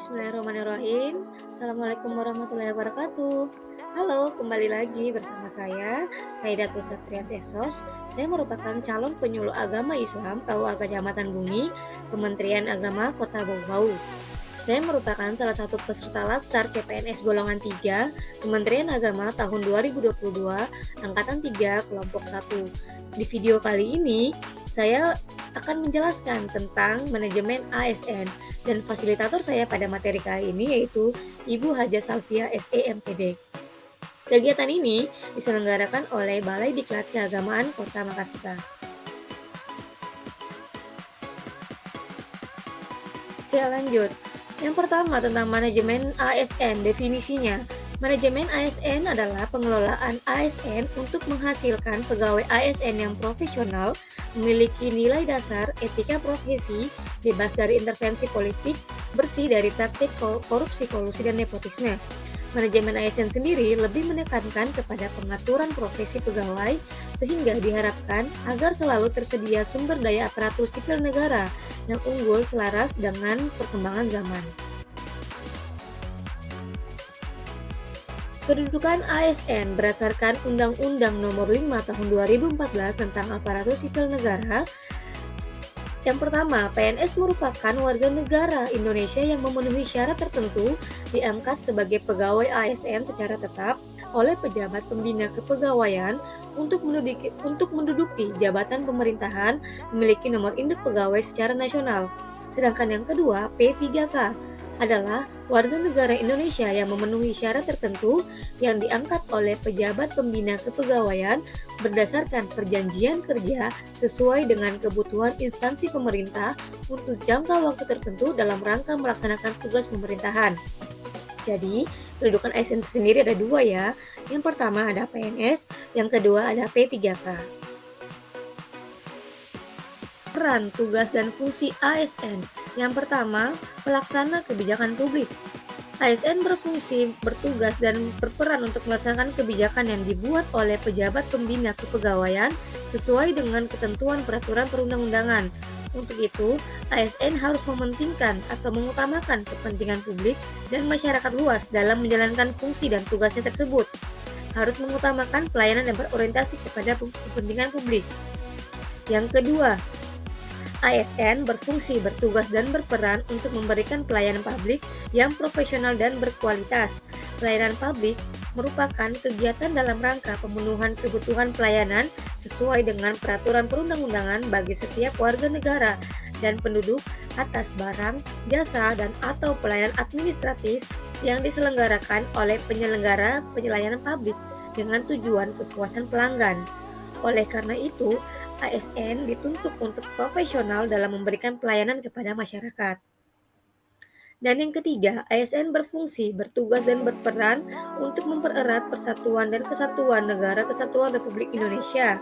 Bismillahirrahmanirrahim. Assalamualaikum warahmatullahi wabarakatuh. Halo, kembali lagi bersama saya, Haidatul Satrian Esos. Saya merupakan calon penyuluh agama Islam KUA Kecamatan Bumi, Kementerian Agama Kota Bau-Bau. Saya merupakan salah satu peserta Latsar CPNS golongan 3 Kementerian Agama tahun 2022, angkatan 3, kelompok 1. Di video kali ini, saya akan menjelaskan tentang manajemen ASN dan fasilitator saya pada materi kali ini yaitu Ibu Haja Salvia SEMPD. Kegiatan ini diselenggarakan oleh Balai Diklat Keagamaan Kota Makassar. Oke, lanjut. Yang pertama tentang manajemen ASN, definisinya. Manajemen ASN adalah pengelolaan ASN untuk menghasilkan pegawai ASN yang profesional, memiliki nilai dasar, etika profesi, bebas dari intervensi politik, bersih dari praktik korupsi, kolusi, dan nepotisme. Manajemen ASN sendiri lebih menekankan kepada pengaturan profesi pegawai sehingga diharapkan agar selalu tersedia sumber daya aparatur sipil negara yang unggul selaras dengan perkembangan zaman. Kedudukan ASN berdasarkan Undang-Undang Nomor 5 Tahun 2014 tentang Aparatur Sipil Negara. Yang pertama, PNS merupakan warga negara Indonesia yang memenuhi syarat tertentu diangkat sebagai pegawai ASN secara tetap oleh pejabat pembina kepegawaian untuk menduduki jabatan pemerintahan, memiliki nomor induk pegawai secara nasional. Sedangkan yang kedua, P3K adalah warga negara Indonesia yang memenuhi syarat tertentu yang diangkat oleh pejabat pembina kepegawaian berdasarkan perjanjian kerja sesuai dengan kebutuhan instansi pemerintah untuk jangka waktu tertentu dalam rangka melaksanakan tugas pemerintahan. Jadi, kedudukan ASN sendiri ada dua ya. Yang pertama ada PNS, yang kedua ada P3K. Peran, tugas, dan fungsi ASN. Yang pertama, pelaksana kebijakan publik. ASN berfungsi, bertugas, dan berperan untuk melaksanakan kebijakan yang dibuat oleh pejabat pembina kepegawaian sesuai dengan ketentuan peraturan perundang-undangan. Untuk itu, ASN harus mementingkan atau mengutamakan kepentingan publik dan masyarakat luas dalam menjalankan fungsi dan tugasnya tersebut. Harus mengutamakan pelayanan yang berorientasi kepada kepentingan publik. Yang kedua, ASN berfungsi, bertugas, dan berperan untuk memberikan pelayanan publik yang profesional dan berkualitas. Pelayanan publik merupakan kegiatan dalam rangka pemenuhan kebutuhan pelayanan sesuai dengan peraturan perundang-undangan bagi setiap warga negara dan penduduk atas barang, jasa, dan atau pelayanan administratif yang diselenggarakan oleh penyelenggara pelayanan publik dengan tujuan kepuasan pelanggan. Oleh karena itu, ASN dituntut untuk profesional dalam memberikan pelayanan kepada masyarakat. Dan yang ketiga, ASN berfungsi, bertugas, dan berperan untuk mempererat persatuan dan kesatuan negara kesatuan Republik Indonesia.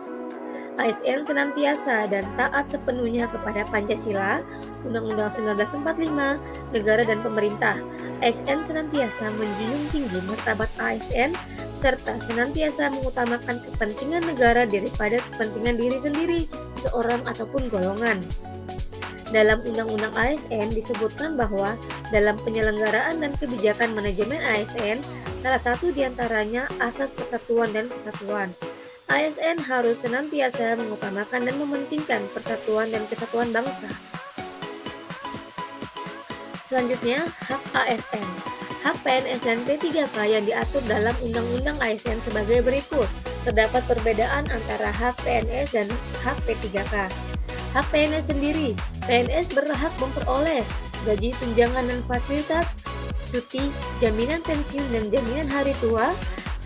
ASN senantiasa dan taat sepenuhnya kepada Pancasila, Undang-Undang 1945, negara dan pemerintah. ASN senantiasa menjunjung tinggi martabat ASN serta senantiasa mengutamakan kepentingan negara daripada kepentingan diri sendiri, seorang ataupun golongan. Dalam Undang-Undang ASN disebutkan bahwa dalam penyelenggaraan dan kebijakan manajemen ASN, salah satu diantaranya asas persatuan dan kesatuan. ASN harus senantiasa mengutamakan dan mementingkan persatuan dan kesatuan bangsa. Selanjutnya, hak ASN. Hak PNS dan P3K yang diatur dalam Undang-Undang ASN sebagai berikut. Terdapat perbedaan antara hak PNS dan hak P3K. Hak PNS sendiri, PNS berhak memperoleh gaji, tunjangan, dan fasilitas, cuti, jaminan pensiun dan jaminan hari tua,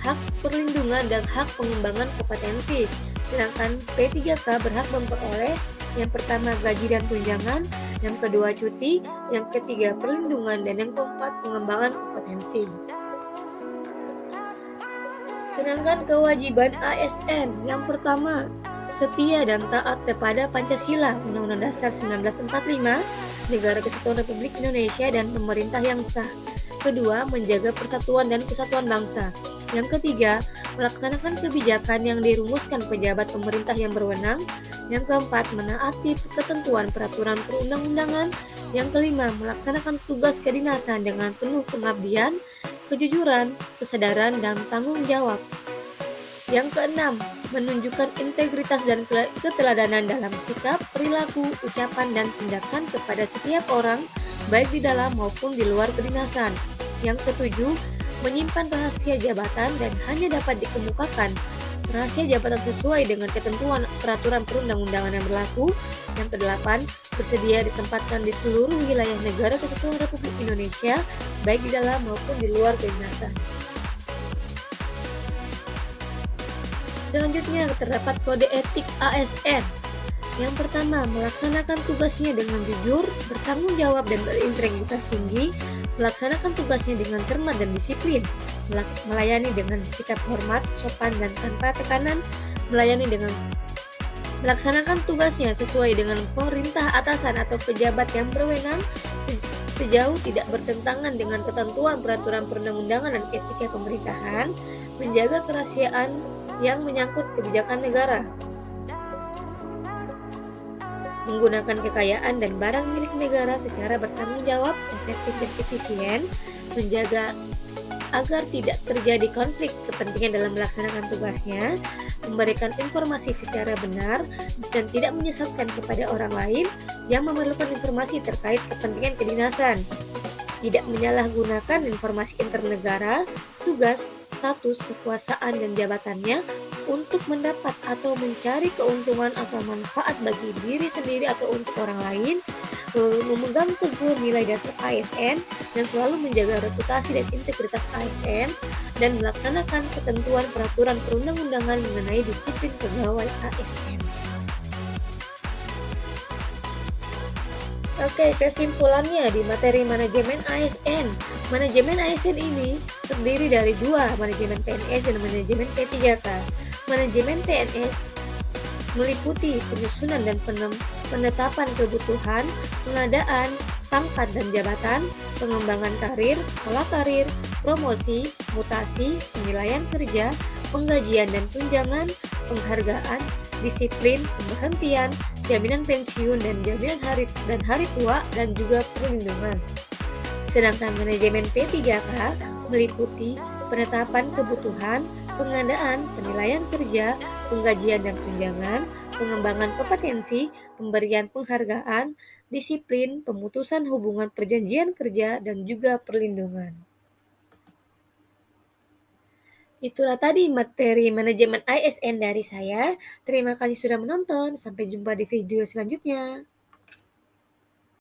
hak perlindungan dan hak pengembangan kompetensi. Sedangkan P3K berhak memperoleh yang pertama gaji dan tunjangan, yang kedua cuti, yang ketiga perlindungan, dan yang keempat pengembangan kompetensi. Sedangkan kewajiban ASN yang pertama, setia dan taat kepada Pancasila, Undang-Undang Dasar 1945, Negara Kesatuan Republik Indonesia, dan pemerintah yang sah. Kedua, menjaga persatuan dan kesatuan bangsa. Yang ketiga, melaksanakan kebijakan yang dirumuskan pejabat pemerintah yang berwenang. Yang keempat, menaati ketentuan peraturan perundang-undangan. Yang kelima, melaksanakan tugas kedinasan dengan penuh pengabdian, kejujuran, kesadaran, dan tanggung jawab. Yang keenam, menunjukkan integritas dan keteladanan dalam sikap, perilaku, ucapan, dan tindakan kepada setiap orang, baik di dalam maupun di luar kedinasan. Yang ketujuh, menyimpan rahasia jabatan dan hanya dapat dikemukakan rahasia jabatan sesuai dengan ketentuan peraturan perundang-undangan yang berlaku. Yang kedelapan, bersedia ditempatkan di seluruh wilayah negara kesatuan Republik Indonesia, baik di dalam maupun di luar kedinasan. Selanjutnya terdapat kode etik ASN. Yang pertama, melaksanakan tugasnya dengan jujur, bertanggung jawab dan berintegritas tinggi, melaksanakan tugasnya dengan cermat dan disiplin, melayani dengan sikap hormat, sopan dan tanpa tekanan, melaksanakan tugasnya sesuai dengan perintah atasan atau pejabat yang berwenang, sejauh tidak bertentangan dengan ketentuan peraturan perundang-undangan dan etika pemerintahan, menjaga kerahasiaan yang menyangkut kebijakan negara, menggunakan kekayaan dan barang milik negara secara bertanggung jawab, efektif dan efisien, menjaga agar tidak terjadi konflik kepentingan dalam melaksanakan tugasnya, memberikan informasi secara benar dan tidak menyesatkan kepada orang lain yang memerlukan informasi terkait kepentingan kedinasan, tidak menyalahgunakan informasi internegara, tugas, status, kekuasaan, dan jabatannya untuk mendapat atau mencari keuntungan atau manfaat bagi diri sendiri atau untuk orang lain, memegang teguh nilai dasar ASN dan selalu menjaga reputasi dan integritas ASN, dan melaksanakan ketentuan peraturan perundang-undangan mengenai disiplin pegawai ASN. Oke, kesimpulannya di materi manajemen ASN. Manajemen ASN ini terdiri dari dua, manajemen PNS dan manajemen P3K. Manajemen PNS meliputi penyusunan dan penetapan kebutuhan, pengadaan, pangkat dan jabatan, pengembangan karir, pola karir, promosi, mutasi, penilaian kerja, penggajian dan tunjangan, penghargaan, disiplin, pemberhentian, jaminan pensiun dan jaminan hari tua dan juga perlindungan. Sedangkan manajemen P3K meliputi penetapan kebutuhan, pengadaan, penilaian kerja, penggajian dan tunjangan, pengembangan kompetensi, pemberian penghargaan, disiplin, pemutusan hubungan perjanjian kerja, dan juga perlindungan. Itulah tadi materi manajemen ASN dari saya. Terima kasih sudah menonton. Sampai jumpa di video selanjutnya.